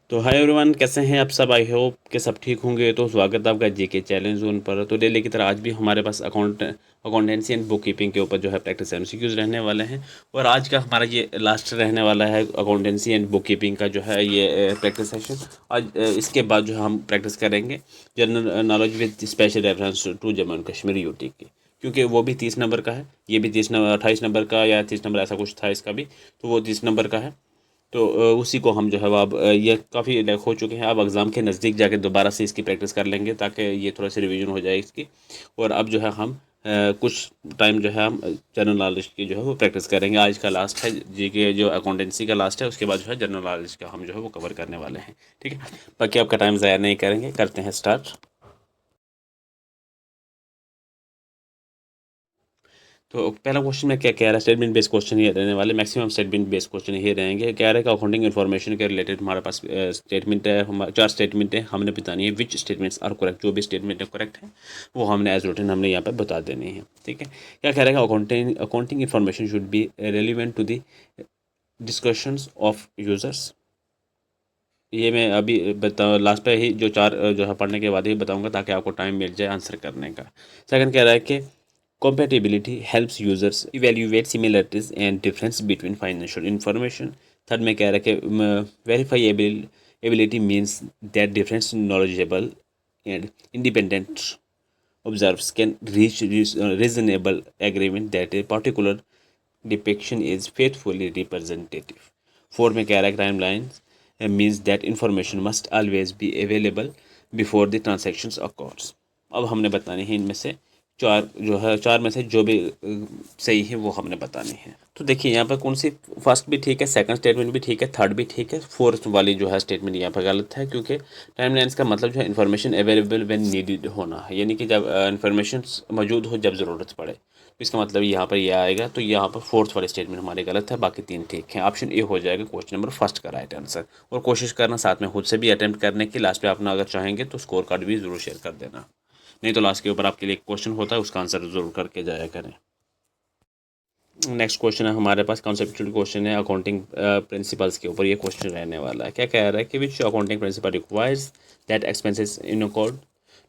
तो hi everyone, कैसे हैं आप सब। आई होप कि सब ठीक होंगे। तो स्वागत है आपका जेके चैलेंज जोन पर। तो डेली की तरह आज भी हमारे पास अकाउंटेंसी एंड बुक कीपिंग के ऊपर जो है प्रैक्टिस एमसीक्यूज रहने वाले हैं। और आज का हमारा ये लास्ट रहने वाला है अकाउंटेंसी एंड बुक कीपिंग का जो है ये प्रैक्टिस सेशन। आज इसके बाद जो है हम प्रैक्टिस करेंगे general knowledge with special reference to Jammu and Kashmir UT की, क्योंकि वो भी 30 नंबर का है, ये भी 30 नंबर 28 नंबर का या 30 नंबर ऐसा कुछ था इसका भी। तो वो 30 नंबर का है। तो उसी को हम जो है वो अब ये काफ़ी लाइक हो चुके हैं। अब एग्ज़ाम के नज़दीक जाके दोबारा से इसकी प्रैक्टिस कर लेंगे ताकि ये थोड़ा सी रिवीजन हो जाए इसकी। और अब जो है हम कुछ टाइम जो है हम जनरल नॉलेज की जो है वो प्रैक्टिस करेंगे। आज का लास्ट है जी के जो अकाउंटेंसी का लास्ट है, उसके बाद जो है जनरल नॉलेज का हम जो है वो कवर करने वाले हैं। ठीक है, बाकी आपका टाइम ज़ाया नहीं करेंगे, करते हैं स्टार्ट। तो पहला क्वेश्चन में क्या कह रहा है, स्टेटमेंट बेस्ड क्वेश्चन ही रहने वाले, मैक्सिमम स्टेटमेंट बेस्ड क्वेश्चन ही रहेंगे। कह रहा है कि अकाउंटिंग इन्फॉर्मेशन के रिलेटेड हमारे पास स्टेटमेंट है, हमारे 4 स्टेटमेंट है, हमने बतानी है विच स्टेटमेंट्स आर करेक्ट। जो भी स्टेटमेंट है करेक्ट है वो हमने एज रिटन हमने यहाँ पर बता देनी है। ठीक है, क्या कह रहा है कि accounting information should be relevant to the discussions of users. ये मैं अभी बता लास्ट पे ही जो 4 जो है पढ़ने के बाद ही बताऊंगा ताकि आपको टाइम मिल जाए आंसर करने का। सेकंड कह रहा है कि compatibility helps users evaluate similarities and difference between financial information. Third में कह रहा है कि verifiability means that different knowledgeable and independent observers can reach reasonable agreement that a particular depiction is faithfully representative. Four में कह रहा है timelines means that information must always be available before the transactions occurs. अब हमने बताने हैं इनमें से 4 जो है, 4 में से जो भी सही है वो हमने बतानी है। तो देखिए यहाँ पर कौन सी फर्स्ट भी ठीक है, सेकंड स्टेटमेंट भी ठीक है, थर्ड भी ठीक है, फोर्थ वाली जो है स्टेटमेंट यहाँ पर गलत है। क्योंकि टाइमलाइंस का मतलब जो है इन्फॉर्मेशन अवेलेबल व्हेन नीडेड होना है, यानी कि जब इन्फॉर्मेशन मौजूद हो जब ज़रूरत पड़े। तो इसका मतलब यहाँ पर यह आएगा। तो यहाँ पर फोर्थ वाली स्टेटमेंट हमारी गलत है, बाकी 3 ठीक हैं। ऑप्शन ए हो जाएगा क्वेश्चन नंबर फर्स्ट का राइट आंसर। और कोशिश करना साथ में खुद से भी अटैम्प्ट करने की, लास्ट पे अपना अगर चाहेंगे तो स्कोर कार्ड भी ज़रूर शेयर कर देना, नहीं तो लास्ट के ऊपर आपके लिए एक क्वेश्चन होता है, उसका आंसर ज़रूर करके जाया करें। नेक्स्ट क्वेश्चन है हमारे पास, कॉन्सेप्चुअल क्वेश्चन है अकाउंटिंग प्रिंसिपल्स के ऊपर ये क्वेश्चन रहने वाला है। क्या कह रहा है कि which accounting principle requires that expenses in accord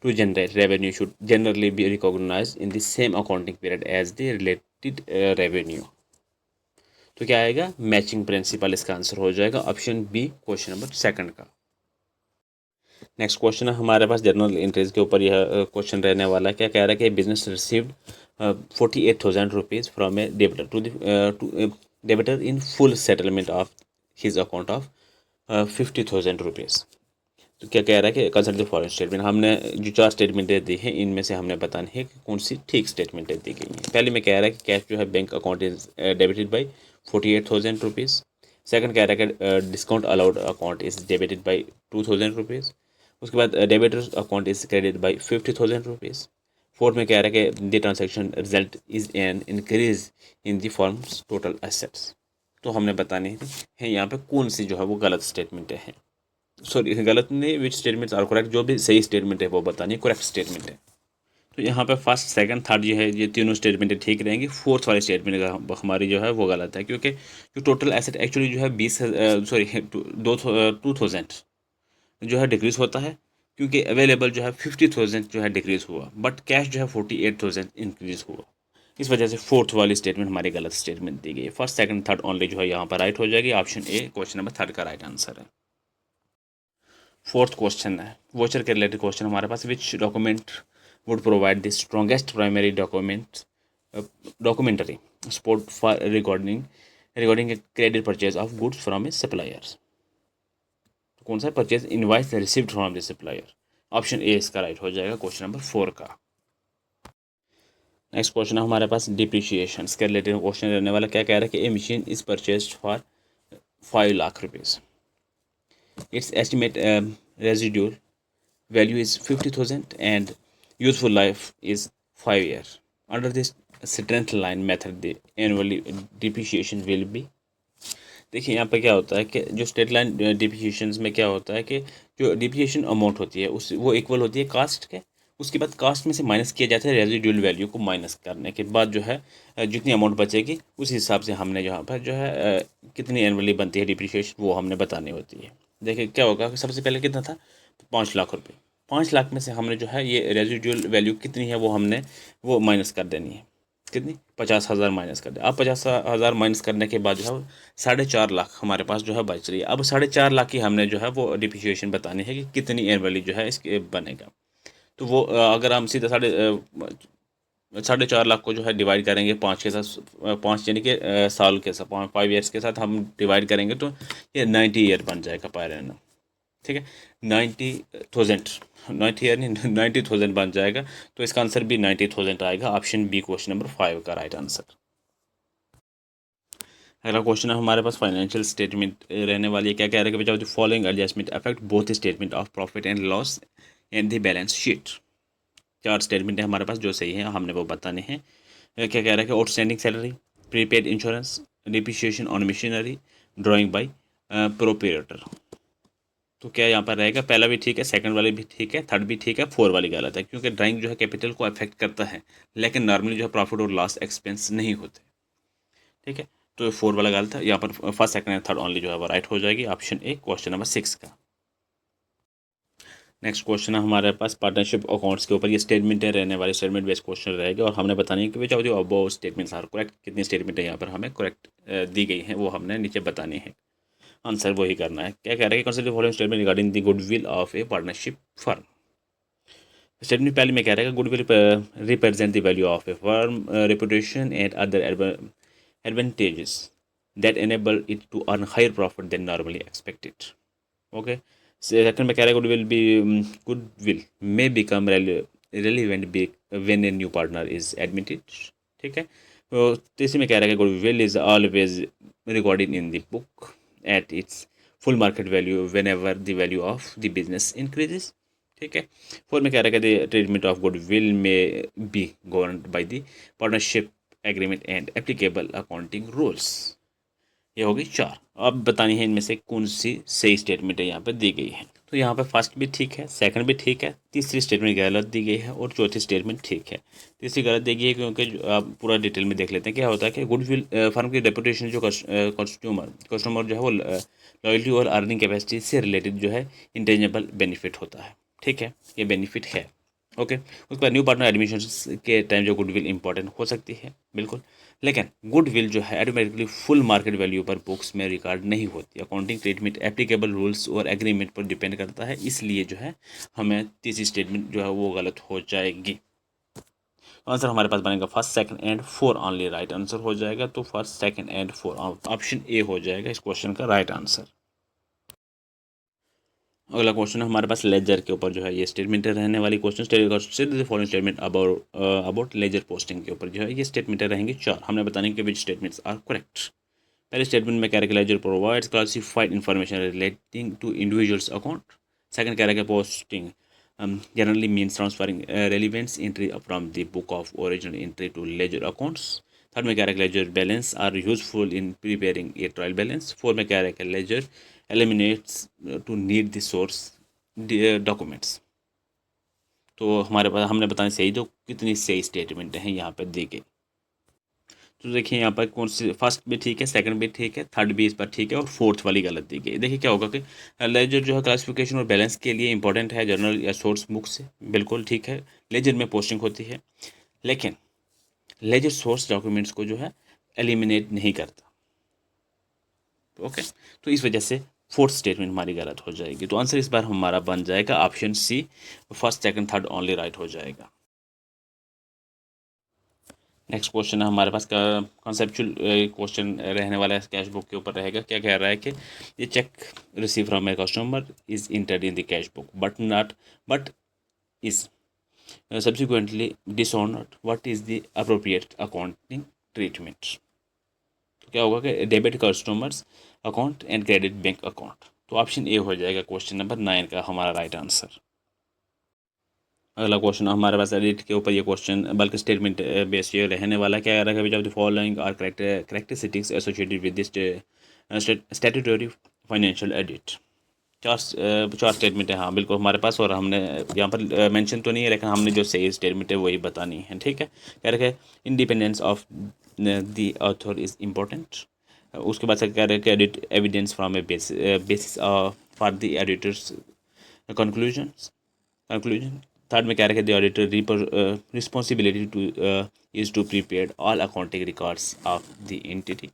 to generate revenue should generally be recognized in the same accounting period as the related revenue. तो क्या आएगा, मैचिंग प्रिंसिपल इसका आंसर हो जाएगा, option B question number second का। Next question है हमारे पास journal entries के ऊपर यह क्वेश्चन रहने वाला है। क्या कह रहा है कि business received 48,000 rupees from a debtor to debtor in full settlement of his account of 50,000 rupees. तो क्या कह रहा है कि कंसल्ट द फॉलोइंग स्टेटमेंट। हमने जो 4 स्टेटमेंटें दी हैं इनमें से हमने बतानी है कि कौन सी ठीक स्टेटमेंटें दी गई हैं। पहले में कह रहा है कि कैश जो है bank account is debited by 48,000 rupees. Second कह रहा है कि discount allowed account is debited by 2,000 rupees. उसके बाद debtor account is credit by 50,000 rupees. Fourth में कह रहा है कि the transaction result is an increase in the forms total assets. तो हमने बताने हैं यहाँ पे कौन सी जो है वो गलत स्टेटमेंटें हैं, सॉरी गलत नहीं, विच स्टेटमेंट्स आर करेक्ट। जो भी सही स्टेटमेंट है वो बतानी है, करेक्ट स्टेटमेंट है। तो यहाँ पे फर्स्ट सेकंड थर्ड ये है, ये तीनों स्टेटमेंटें ठीक रहेंगी। फोर्थ वाली स्टेटमेंट का हमारी जो है वो गलत है, क्योंकि जो टोटल एसेट एक्चुअली जो है 20 सॉरी 2,000 जो है डिक्रीज होता है, क्योंकि अवेलेबल जो है 50,000 जो है डिक्रीज हुआ, बट कैश जो है 48,000 इंक्रीज हुआ। इस वजह से फोर्थ वाली स्टेटमेंट हमारी गलत स्टेटमेंट दी गई है। फर्स्ट सेकंड थर्ड ओनली जो है यहाँ पर राइट हो जाएगी, option A question number third का राइट आंसर है। फोर्थ क्वेश्चन है वोचर के रिलेटेड क्वेश्चन हमारे पास। Which document would provide the strongest primary documentary support for recording credit purchase of goods from a suppliers. कौन सा purchase invoice received from the supplier. Option A इसका right हो जाएगा question number 4 का। Next question है हमारे पास depreciation के रिलेटेड क्वेश्चन रहने वाला। क्या कह रहा है कि a machine is purchase for 5 lakh rupees. Its estimate residual value is 50,000 and useful life is 5 years. Under this straight line method, the annually depreciation will be। देखिए यहाँ पे क्या होता है कि जो स्ट्रेट लाइन डिप्रिशिएशन में क्या होता है कि जो डिप्रिशिएशन अमाउंट होती है उस वो इक्वल होती है कास्ट के। उसके बाद कास्ट में से माइनस किया जाता है रेजिडुअल वैल्यू को, माइनस करने के बाद जो है जितनी अमाउंट बचेगी उस हिसाब से हमने यहाँ पर जो है कितनी एनुअली बनती है डिप्रिशिएशन वो हमने बतानी होती है। देखिए क्या होगा कि सबसे पहले कितना था, 5 लाख रुपए। 5 लाख में से हमने जो है ये रेजिडुअल वैल्यू कितनी है वो हमने वो माइनस कर देनी है। कितनी, 50,000 माइनस कर दे। अब 50,000 माइनस करने के बाद जो है 4.5 लाख हमारे पास जो है बच रही है। अब 4.5 लाख की हमने जो है वो डिप्रिशिएशन बतानी है कि कितनी एनुअली जो है इसके बनेगा। तो वो अगर हम सीधा 4.5 लाख को जो है डिवाइड करेंगे 5 के साथ, 5 यानी कि साल के साथ, 5 ईयर्स के साथ हम डिवाइड करेंगे तो ये 90 ईयर बन जाएगा पर एनम। ठीक है, 90,000, 90 ईयर नहीं 90,000 बन जाएगा। तो इसका आंसर भी 90,000 आएगा। ऑप्शन बी क्वेश्चन नंबर 5 का राइट आंसर। अगला क्वेश्चन है हमारे पास फाइनेंशियल स्टेटमेंट रहने वाली है। क्या कह रहा है कि which of the following adjustment affect both statement of profit and loss and the balance sheet. 4 statement है हमारे पास जो सही है हमने वो बताने हैं। क्या कह रहा है कि outstanding salary, prepaid insurance, depreciation on machinery, drawing by proprietor. तो क्या यहाँ पर रहेगा, पहला भी ठीक है, सेकंड वाली भी ठीक है, थर्ड भी ठीक है, फोर वाली गलत है, क्योंकि ड्राइंग जो है कैपिटल को अफेक्ट करता है लेकिन नॉर्मली जो है प्रॉफिट और लॉस एक्सपेंस नहीं होते। ठीक है, तो फोर वाला गलत है। यहाँ पर first second and third only जो है वो राइट हो जाएगी। ऑप्शन ए क्वेश्चन नंबर 6 का। नेक्स्ट क्वेश्चन है हमारे पास पार्टनरशिप अकाउंट्स के ऊपर। ये स्टेटमेंट है रहने वाले, स्टेटमेंट बेस्ड क्वेश्चन रहेगा और हमने बतानी है कि which of the above statements are correct. कितनी स्टेटमेंट है यहाँ पर हमें करेक्ट दी गई है वो हमने नीचे बतानी है। आंसर वही करना है। क्या कह रहा है कि consider following statement regarding the goodwill of a partnership firm. Statement पहले में कह रहा है कि goodwill represent the value of a firm reputation and other advantages that enable it to earn higher profit than normally expected. Okay, second में कह रहा है goodwill may become relevant when a new partner is admitted. ठीक है, तो तीसरी में कह रहा है कि goodwill is always recorded in the book at its full market value when ever the value of the business increases. ठीक है, फोर में कह रहा है कि द ट्रीटमेंट ऑफ गुडविल में be governed by the partnership agreement and applicable accounting rules. ये होगी 4। अब बतानी है इनमें से कौन सी सही स्टेटमेंट है यहाँ पर दी गई है। तो यहाँ पर फर्स्ट भी ठीक है, सेकंड भी ठीक है, तीसरी स्टेटमेंट गलत दी गई है और चौथी स्टेटमेंट ठीक है। तीसरी गलत दी गई है क्योंकि आप पूरा डिटेल में देख लेते हैं। क्या होता है कि गुडविल फर्म की रेपुटेशन जो कस्टमर जो है वो लॉयल्टी और अर्निंग कैपेसिटी से रिलेटेड जो है इंटेंजिबल बेनिफिट होता है। ठीक है, ये बेनिफिट है। ओके, उसके बाद न्यू पार्टनर एडमिशन के टाइम जो गुडविल इंपॉर्टेंट हो सकती है बिल्कुल, लेकिन गुडविल जो है ऑटोमेटिकली फुल मार्केट वैल्यू पर बुक्स में रिकॉर्ड नहीं होती। अकाउंटिंग ट्रीटमेंट एप्लीकेबल रूल्स और एग्रीमेंट पर डिपेंड करता है, इसलिए जो है हमें तीसरी स्टेटमेंट जो है वो गलत हो जाएगी। आंसर हमारे पास बनेगा first second and four only right answer हो जाएगा। तो first second and four option A हो जाएगा इस क्वेश्चन का राइट आंसर। अगला क्वेश्चन है हमारे पास लेजर के ऊपर जो है ये स्टेटमेंट रहने वाली question following statement about ledger posting के ऊपर जो है ये स्टेटमेंट रहेंगी 4। हमने बताने कि विच स्टेटमेंट्स आर करेक्ट। पहले स्टेटमेंट में कह रहा है कि ledger provides classified information relating to individuals account. Second कह रहा है कि posting generally means transferring relevance entry from the book of original entry to ledger accounts. Third में कह रहा है कि ledger balance are useful in preparing a trial balance. Fourth में कह रहा है कि ledger eliminates to need the source documents. तो हमारे पास हमने बताने सही तो कितनी सही स्टेटमेंट है यहाँ पर दी गई। तो देखिए यहाँ पर कौन सी, फर्स्ट भी ठीक है, सेकंड भी ठीक है, थर्ड भी इस पर ठीक है और फोर्थ वाली गलत दी गई। देखिए क्या होगा कि लेजर जो है क्लासिफिकेशन और बैलेंस के लिए इंपॉर्टेंट है जर्नल या सोर्स बुक से, बिल्कुल ठीक है। लेजर में पोस्टिंग होती है लेकिन लेजर सोर्स डॉक्यूमेंट्स को जो है एलिमिनेट नहीं करता। ओके, तो इस वजह से फोर्थ स्टेटमेंट हमारी गलत हो जाएगी। तो आंसर इस बार हमारा बन जाएगा option C, first second third only right हो जाएगा। नेक्स्ट क्वेश्चन है हमारे पास का कॉन्सेप्चुअल क्वेश्चन रहने वाला है, कैश बुक के ऊपर रहेगा। क्या कह रहा है कि ये check receive from a customer is entered in the cash book but is subsequently dishonoured, what is the appropriate accounting treatment. तो क्या होगा कि debit customers account and credit bank account. तो ऑप्शन ए हो जाएगा क्वेश्चन नंबर 9 का हमारा right answer. अगला क्वेश्चन हमारे पास एडिट के ऊपर ये क्वेश्चन बल्कि स्टेटमेंट बेस्ड ये रहने वाला। क्या कह रहा है, which of the following are characteristics associated with this statutory financial audit. चार स्टेटमेंट है हाँ बिल्कुल हमारे पास, और हमने यहाँ पर मेंशन तो नहीं है लेकिन हमने जो सही स्टेटमेंट है वही बतानी है। ठीक है, कह रहे हैं independence of the author is important. उसके बाद से कह रहे हैं कि audit evidence from a basis for the auditors conclusion. Third में क्या रखे, the auditor responsibility to is to prepare all accounting records of the entity.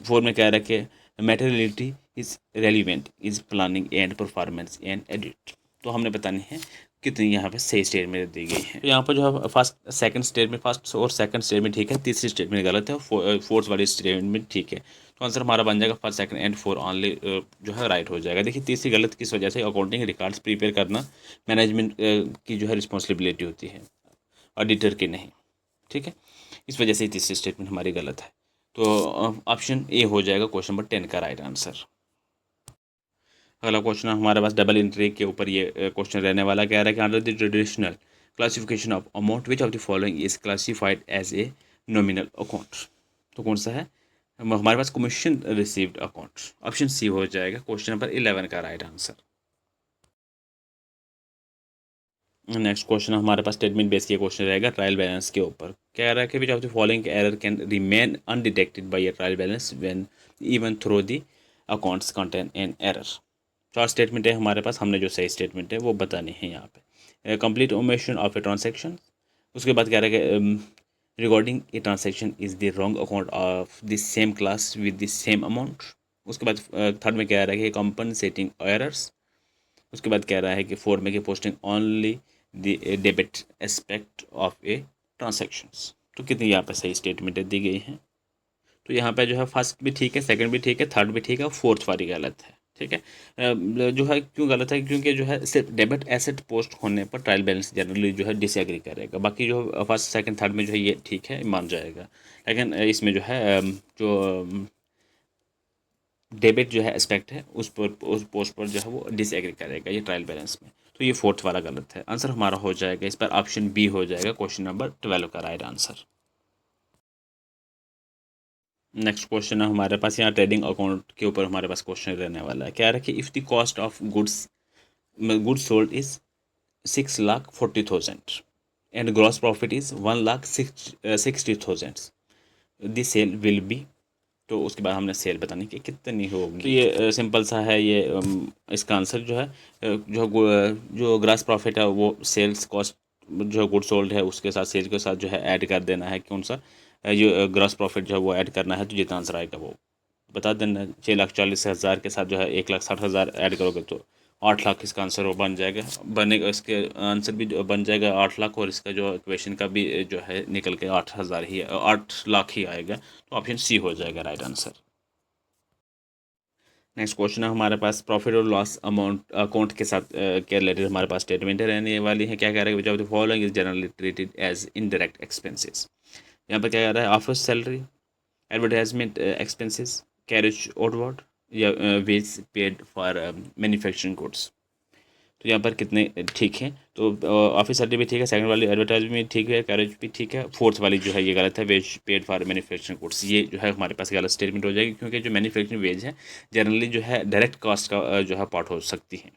Four में क्या रखे, materiality is relevant is planning and performance and audit. तो हमने बतानी है कितनी यहाँ पे सही स्टेटमेंट दी गई है। तो यहाँ पर जो है फर्स्ट सेकंड स्टेटमेंट, फर्स्ट और सेकंड स्टेटमेंट ठीक है, तीसरी स्टेटमेंट गलत है और फोर्थ वाली स्टेटमेंट ठीक है। तो आंसर हमारा बन जाएगा first second and four only जो है राइट हो जाएगा। देखिए तीसरी गलत किस वजह से, अकाउंटिंग रिकॉर्ड्स प्रिपेयर करना मैनेजमेंट की जो है रिस्पॉन्सिबिलिटी होती है, ऑडिटर की नहीं, ठीक है। इस वजह से तीसरी स्टेटमेंट हमारी गलत है। तो ऑप्शन ए हो जाएगा क्वेश्चन नंबर 10 का राइट आंसर। अगला क्वेश्चन हमारे पास डबल एंट्री के ऊपर ये क्वेश्चन रहने वाला, कह रहा है कि under the traditional classification of amount which of the following is classified as a nominal account. तो कौन सा है हमारे पास, commission received account. Option C हो जाएगा क्वेश्चन नंबर 11 का राइट आंसर। नेक्स्ट क्वेश्चन हमारे पास स्टेटमेंट बेस ये क्वेश्चन रहेगा ट्रायल बैलेंस के ऊपर। कह रहा है कि which of the following error can remain undetected by a trial balance when even though the accounts contain an error. चार स्टेटमेंट है हमारे पास, हमने जो सही स्टेटमेंट है वो बतानी है यहाँ पे। Complete omission of A transaction, उसके बाद कह रहा है कि recording A transaction is the wrong account of the same class with the same amount. उसके बाद थर्ड में कह रहा है कि कंपनसेटिंग एरर्स। उसके बाद कह रहा है कि फोर्थ में कि posting only the debit aspect of A transactions. तो कितनी यहाँ पे सही स्टेटमेंटें दी गई हैं। तो यहाँ पे जो है फर्स्ट भी ठीक है, सेकंड भी ठीक है, थर्ड भी ठीक है, फोर्थ वाली गलत है, ठीक है। जो है क्यों गलत है, क्योंकि जो है सिर्फ डेबिट एसेट पोस्ट होने पर ट्रायल बैलेंस जनरली जो है डिसएग्री करेगा। बाकी जो फर्स्ट सेकंड थर्ड में जो है ये ठीक है, मान जाएगा। लेकिन इसमें जो है जो डेबिट जो है एस्पेक्ट है उस पोस्ट पर जो है वो डिसएग्री करेगा ये ट्रायल बैलेंस में। तो ये फोर्थ वाला गलत है। आंसर हमारा हो जाएगा इस पर ऑप्शन बी हो जाएगा क्वेश्चन नंबर 12 का राइट आंसर। नेक्स्ट क्वेश्चन है हमारे पास यहाँ ट्रेडिंग अकाउंट के ऊपर हमारे पास क्वेश्चन रहने वाला है। क्या है कि if the cost of goods sold is 6,40,000 and gross profit is 1,60,000 the sale will be. तो उसके बाद हमने सेल बतानी कि कितनी होगी। तो ये सिंपल सा है ये इसका आंसर जो है जो ग्रास प्रॉफिट है वो सेल्स कॉस्ट जो गुड सोल्ड है उसके साथ सेल के साथ जो है ऐड कर देना है। कौन सा जो ग्रास प्रॉफिट जो है वो ऐड करना है। तो जितना आंसर आएगा वो बता देना। 6,40,000 के साथ जो है 1,60,000 ऐड करोगे तो 8 लाख इसका आंसर वो बन जाएगा, बनेगा। इसके आंसर भी बन जाएगा 8 लाख और इसका जो इक्वेशन का भी जो है निकल के 8,000 ही 8 लाख ही आएगा। तो ऑप्शन सी हो जाएगा राइट आंसर। नेक्स्ट क्वेश्चन है हमारे पास प्रॉफिट और लॉस अमाउंट अकाउंट के साथ के रिलेटेड हमारे पास स्टेटमेंट रहने वाली है। क्या कह रहा है, which of the following is generally treated as indirect expenses. यहाँ पर क्या कह रहा है, office salary, advertisement expenses, carriage outward या wage paid for manufacturing goods. तो यहाँ पर कितने ठीक है। तो ऑफिस सैलरी भी ठीक है, सेकंड वाली एडवर्टाइजमेंट भी ठीक है, कैरेज भी ठीक है, फोर्थ वाली जो है ये गलत है, wage paid for manufacturing goods. ये जो है हमारे पास गलत स्टेटमेंट हो जाएगी, क्योंकि जो मैन्युफैक्चरिंग वेज है जनरली जो है डायरेक्ट कॉस्ट का जो है पार्ट हो सकती है,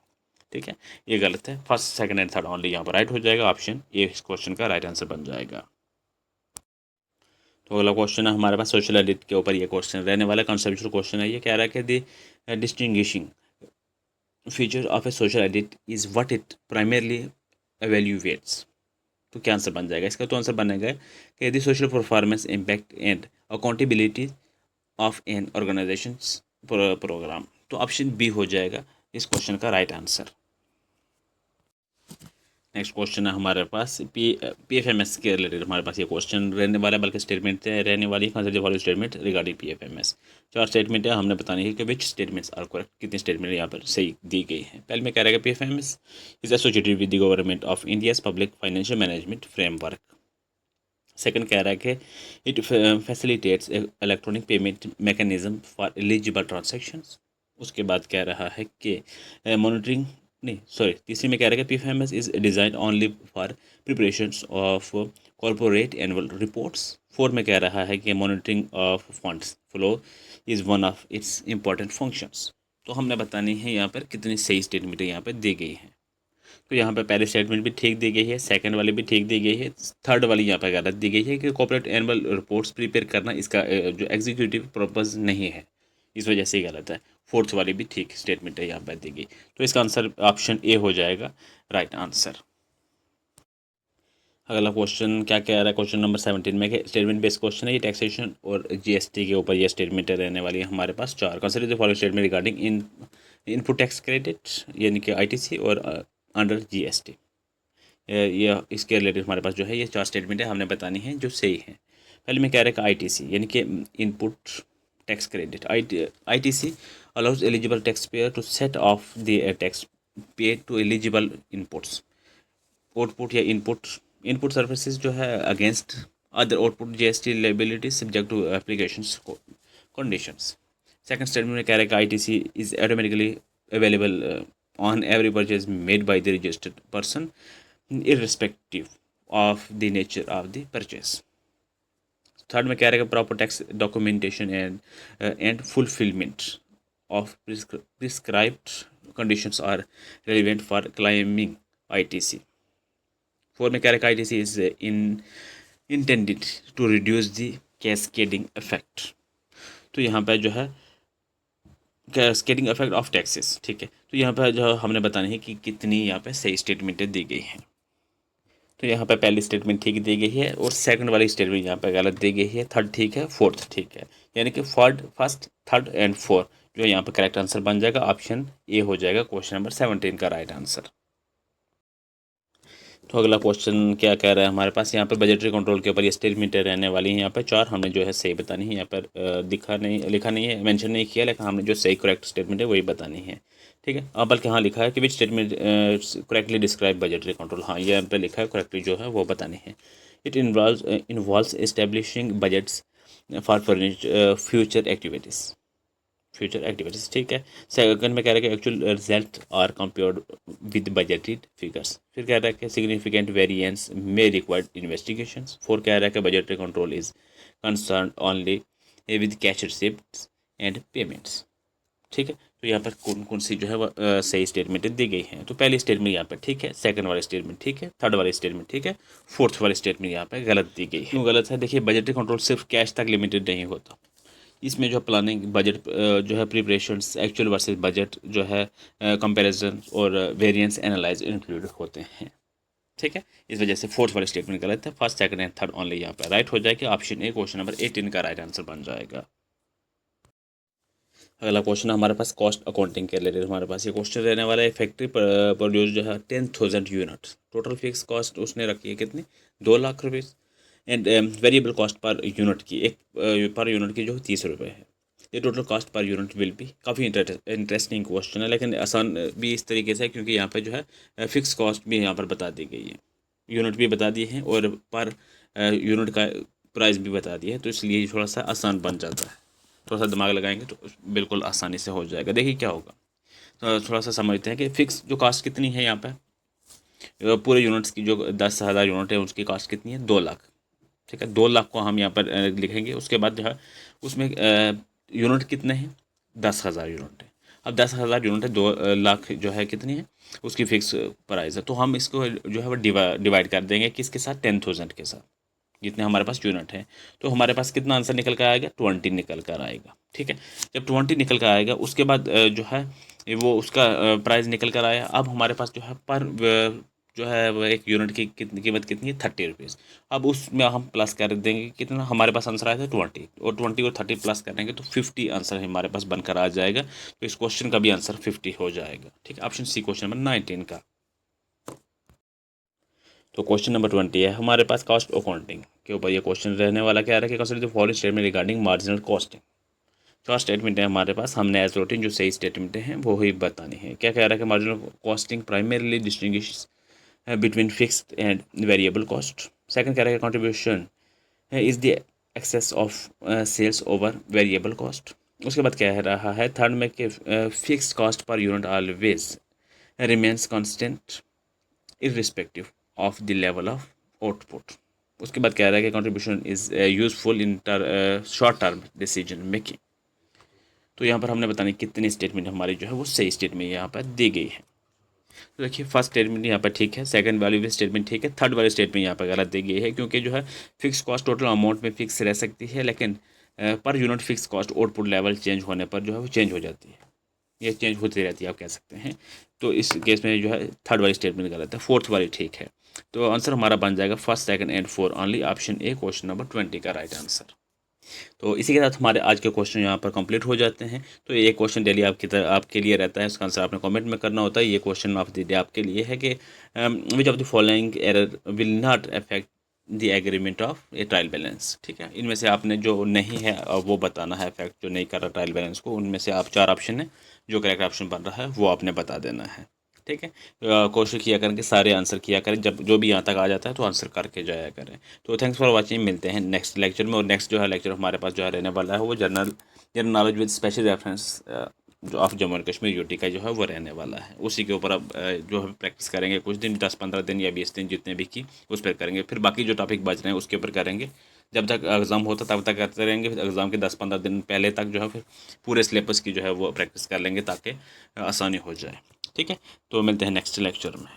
ठीक है। ये गलत है। First second and third only यहाँ पर राइट हो जाएगा। ऑप्शन ए इस क्वेश्चन का राइट आंसर बन जाएगा। तो अगला क्वेश्चन है हमारे पास सोशल एडिट के ऊपर ये क्वेश्चन रहने वाला कंसेप्चुअल क्वेश्चन है। ये कह रहा है कि the distinguishing feature of a social audit is what it primarily evaluates. तो क्या आंसर बन जाएगा इसका। तो आंसर बनेगा कि the social performance impact and accountability of an organisation program. तो ऑप्शन बी हो जाएगा इस क्वेश्चन का राइट आंसर। नेक्स्ट क्वेश्चन है हमारे पास PFMS के रिलेटेड हमारे पास ये क्वेश्चन रहने वाला है, बल्कि स्टेटमेंट रहने वाली है। Consider following statement regarding PFMS। चार स्टेटमेंट है, हमने बतानी है कि विच स्टेटमेंट्स आर करेक्ट, कितनी स्टेटमेंट यहाँ पर सही दी गई है। पहले में कह रहा है कि PFMS is associated with the government of India's public financial management framework. Second कह रहा है कि it facilitates electronic payment mechanism for eligible transactions. उसके बाद कह रहा है कि मॉनिटरिंग नहीं सॉरी तीसरी में कह रहा है कि PFMS is design only for preparation of corporate annual reports. Fourth में कह रहा है कि monitoring of funds flow is one of its important functions. तो हमने बतानी है यहाँ पर कितनी सही स्टेटमेंट यहाँ पर दी गई है। तो यहाँ पर पहली स्टेटमेंट भी ठीक दी गई है, सेकंड वाली भी ठीक दी गई है, थर्ड वाली यहाँ पर गलत दी गई है कि कॉर्पोरेट एनुअल रिपोर्ट्स प्रिपेयर करना इसका जो एग्जीक्यूटिव पर्पज़ नहीं है, इस वजह से ही गलत है। फोर्थ वाली भी ठीक स्टेटमेंट है यहाँ पर दी गई। तो इसका आंसर ऑप्शन ए हो जाएगा राइट आंसर। अगला क्वेश्चन क्या कह रहा है, क्वेश्चन नंबर 17 में स्टेटमेंट बेस्ड क्वेश्चन है ये, टैक्सेशन और जीएसटी के ऊपर ये स्टेटमेंट रहने वाली है हमारे पास चार। Consider the following statement regarding input tax credit यानी कि आईटीसी और अंडर जीएसटी। ये इसके रिलेटेड हमारे पास जो है ये चार स्टेटमेंट है हमने बतानी है जो सही है। पहले में कह रहा है कि आईटीसी यानी कि input tax credit. ITC allows eligible tax payer to set off the tax paid to eligible inputs. Output या इनपुट सर्विसेज जो है against other output GST liability subject to applications conditions. Second statement में कह रहा है कि ITC is automatically available on every purchase made by the registered person irrespective of the nature of the purchase. Third में कह रहा है कि proper tax documentation and fulfilment of prescribed conditions are relevant for claiming ITC. Four में कह रहा है कि ITC is intended to reduce the cascading effect. तो यहाँ पर जो है कैस्केडिंग इफेक्ट ऑफ टैक्सेस, ठीक है। तो यहाँ पर जो हमने बताना है कि कितनी यहाँ पे सही स्टेटमेंटें दी गई हैं। तो यहाँ पे पहली स्टेटमेंट ठीक दी गई है और सेकंड वाली स्टेटमेंट यहाँ पे गलत दी गई है, थर्ड ठीक है, फोर्थ ठीक है, यानी कि फर्स्ट थर्ड एंड फोर्थ जो यहाँ पे करेक्ट आंसर बन जाएगा। ऑप्शन ए हो जाएगा क्वेश्चन नंबर 17 का राइट आंसर। तो अगला क्वेश्चन क्या कह रहा है हमारे पास, यहाँ पे बजटरी कंट्रोल के ऊपर ये स्टेटमेंट रहने वाली है। यहाँ पे चार हमने जो है सही बतानी है, यहाँ पर लिखा नहीं है, मेंशन नहीं किया, लेकिन हमने जो सही करेक्ट स्टेटमेंट है वही बतानी है, ठीक है। अब बल्कि हाँ लिखा है कि which statement correctly describe budgetary control, हाँ ये यहाँ पे लिखा है, करेक्टली जो है वो बतानी है। It involves establishing budgets for future activities, ठीक है। सेकंड में कह रहा है कि actual result are compared with budgeted figures. फिर कह रहा है कि significant variance may required investigations. Four कह रहा है कि budgetary control is concern only with cash receipts and payments, ठीक है। तो यहाँ पर कौन कौन सी जो है वो सही स्टेटमेंट दी गई हैं। तो पहली स्टेटमेंट यहाँ पर ठीक है, सेकंड वाली स्टेटमेंट ठीक है, थर्ड वाली स्टेटमेंट ठीक है, फोर्थ वाली स्टेटमेंट यहाँ पर गलत दी गई है। क्यों गलत है, देखिए बजटरी कंट्रोल सिर्फ कैश तक लिमिटेड नहीं होता, इसमें जो प्लानिंग बजट जो है प्रिपरेशंस एक्चुअल वर्सेस बजट जो है कंपैरिजन और वेरिएंस एनालाइज इंक्लूड होते हैं, ठीक है। इस वजह से फोर्थ वाली स्टेटमेंट गलत है, first second and third only यहाँ पर राइट हो जाएगा। ऑप्शन ए क्वेश्चन नंबर 18 का राइट आंसर बन जाएगा। अगला क्वेश्चन हमारे पास कॉस्ट अकाउंटिंग के रिलेटेड हमारे पास ये क्वेश्चन रहने वाला है। फैक्ट्री प्रोड्यूस जो है 10,000 यूनिट, टोटल फिक्स कॉस्ट उसने रखी है कितनी, 2 lakh rupees, and variable cost per unit की पर यूनिट की जो 30 रुपये है। ये total cost per unit will भी काफ़ी इंटरेस्टिंग क्वेश्चन है, लेकिन आसान भी इस तरीके से है क्योंकि यहाँ पर जो है फिक्स कॉस्ट भी यहाँ पर बता दी गई है, यूनिट भी बता दिए हैं और पर यूनिट का प्राइस भी बता दिया है, तो इसलिए थोड़ा सा आसान बन जाता है। थोड़ा सा दिमाग लगाएंगे तो बिल्कुल आसानी से हो जाएगा। देखिए क्या होगा, तो थोड़ा सा समझते हैं कि फ़िक्स जो कास्ट कितनी है यहाँ पर, पूरे यूनिट्स की जो 10,000 यूनिट है उसकी कास्ट कितनी है, 2 लाख, ठीक है। 2 लाख को हम यहाँ पर लिखेंगे। उसके बाद जो है उसमें यूनिट कितने हैं, 10,000 यूनिट है। अब 10,000 यूनिट है, 2 लाख जो है कितनी है उसकी फ़िक्स प्राइस है, तो हम इसको जो है वो डिवाइड कर देंगे किसके साथ, 10,000 के साथ, जितने हमारे पास यूनिट है। तो हमारे पास कितना आंसर निकल कर आएगा, 20 निकल कर आएगा, ठीक है। जब 20 निकल कर आएगा उसके बाद जो है वो उसका प्राइस निकल कर आया। अब हमारे पास जो है पर जो है वो एक यूनिट की कितनी कीमत कितनी है, 30 रुपीज़। अब उसमें हम प्लस कर देंगे कितना, हमारे पास आंसर आया था 20, और 20 और 30 प्लस करेंगे तो 50 आंसर हमारे पास बनकर आ जाएगा। तो इस क्वेश्चन का भी आंसर 50 हो जाएगा, ठीक है। ऑप्शन सी क्वेश्चन नंबर 19 का। तो क्वेश्चन नंबर 20 है हमारे पास कॉस्ट अकाउंटिंग के ऊपर ये क्वेश्चन रहने वाला। क्या है कि consider the following statement regarding marginal costing. चार स्टेटमेंट है हमारे पास, हमने एज रूटीन जो सही स्टेटमेंट हैं वो ही बतानी है। क्या कह रहा है कि marginal costing primarily distinguish between fixed and variable cost. Second कह रहा है contribution is the excess of sales over variable cost. उसके बाद कह रहा है थर्ड में कि fixed cost per unit always remains constant irrespective of the level of output. उसके बाद कह रहा है कि contribution is useful in short term decision making. तो यहाँ पर हमने बतानी कितनी स्टेटमेंट हमारी जो है वो सही स्टेटमेंट यहाँ पर दी गई है। तो देखिए फर्स्ट स्टेटमेंट यहाँ पर ठीक है, सेकंड वाली भी स्टेटमेंट ठीक है, थर्ड वाली स्टेटमेंट यहाँ पर गलत दी गई है क्योंकि जो है फिक्स कॉस्ट टोटल अमाउंट में फिक्स रह सकती है, लेकिन per unit fix cost output level change होने पर जो है वो चेंज हो जाती है। ये चेंज होती रहती है, आप कह सकते हैं। तो इस केस में जो है थर्ड वाली स्टेटमेंट गलत है, फोर्थ वाली ठीक है। तो आंसर हमारा बन जाएगा first, second and four only, option A question number 20 का राइट आंसर। तो इसी के साथ हमारे आज के क्वेश्चन यहाँ पर कंप्लीट हो जाते हैं। तो ये क्वेश्चन डेली आपके लिए रहता है, इसका आंसर आपने कमेंट में करना होता है। ये क्वेश्चन ऑफ द डे आपके लिए है कि which of the following error will not affect the agreement of A trial balance. ठीक है, इनमें से आपने जो नहीं है वो बताना है, इफेक्ट जो नहीं कर रहा ट्रायल बैलेंस को। उनमें से आप 4 ऑप्शन है, जो करेक्ट ऑप्शन बन रहा है वो आपने बता देना है। ठीक है, कोशिश किया करें कि सारे आंसर किया करें, जब जो भी यहाँ तक आ जाता है तो आंसर करके जाया करें। तो थैंक्स फॉर वाचिंग, मिलते हैं नेक्स्ट लेक्चर में। और नेक्स्ट जो है लेक्चर हमारे पास जो है रहने वाला है वो general knowledge with special reference जो of Jammu and Kashmir UT का जो है वो रहने वाला है। उसी के ऊपर अब जो है प्रैक्टिस करेंगे कुछ दिन, 10-15 दिन या 20 दिन जितने भी की उस पर करेंगे। फिर बाकी जो टॉपिक बच रहे हैं उसके ऊपर करेंगे। जब तक एग्ज़ाम होता तब तक करते रहेंगे, फिर एग्ज़ाम के 10-15 दिन पहले तक जो है फिर पूरे सिलेबस की जो है वो प्रैक्टिस कर लेंगे ताकि आसानी हो जाए। ठीक है, तो मिलते हैं नेक्स्ट लेक्चर में।